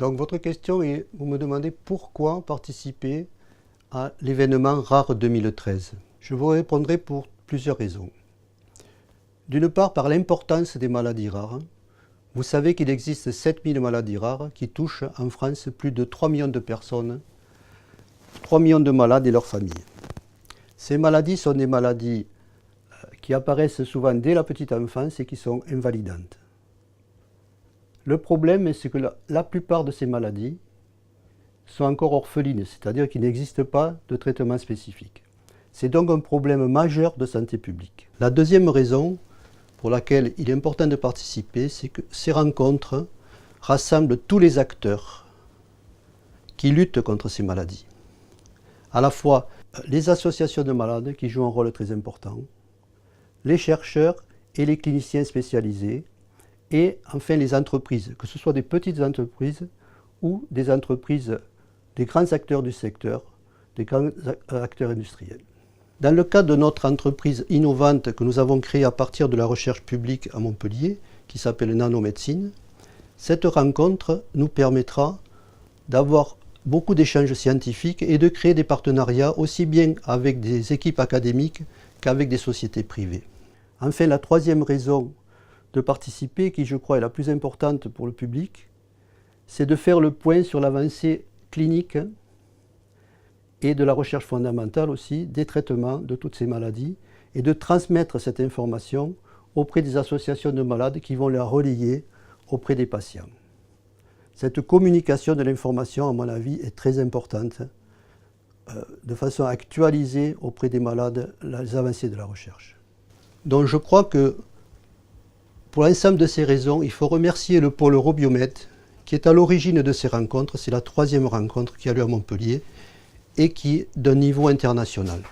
Donc votre question est, vous me demandez pourquoi participer à l'événement RARE 2013. Je vous répondrai pour plusieurs raisons. D'une part, par l'importance des maladies rares. Vous savez qu'il existe 7000 maladies rares qui touchent en France plus de 3 millions de personnes, 3 millions de malades et leurs familles. Ces maladies sont des maladies qui apparaissent souvent dès la petite enfance et qui sont invalidantes. Le problème, c'est que la plupart de ces maladies sont encore orphelines, c'est-à-dire qu'il n'existe pas de traitement spécifique. C'est donc un problème majeur de santé publique. La deuxième raison pour laquelle il est important de participer, c'est que ces rencontres rassemblent tous les acteurs qui luttent contre ces maladies. À la fois les associations de malades qui jouent un rôle très important, les chercheurs et les cliniciens spécialisés, et enfin les entreprises, que ce soit des petites entreprises ou des entreprises, des grands acteurs du secteur, des grands acteurs industriels. Dans le cadre de notre entreprise innovante que nous avons créée à partir de la recherche publique à Montpellier, qui s'appelle Nanomédecine, cette rencontre nous permettra d'avoir beaucoup d'échanges scientifiques et de créer des partenariats aussi bien avec des équipes académiques qu'avec des sociétés privées. Enfin, la troisième raison de participer, qui je crois est la plus importante pour le public, c'est de faire le point sur l'avancée clinique et de la recherche fondamentale aussi, des traitements de toutes ces maladies, et de transmettre cette information auprès des associations de malades qui vont la relayer auprès des patients. Cette communication de l'information, à mon avis, est très importante, de façon à actualiser auprès des malades les avancées de la recherche. Donc je crois que pour l'ensemble de ces raisons, il faut remercier le pôle Eurobiomed qui est à l'origine de ces rencontres. C'est la troisième rencontre qui a lieu à Montpellier et qui est d'un niveau international.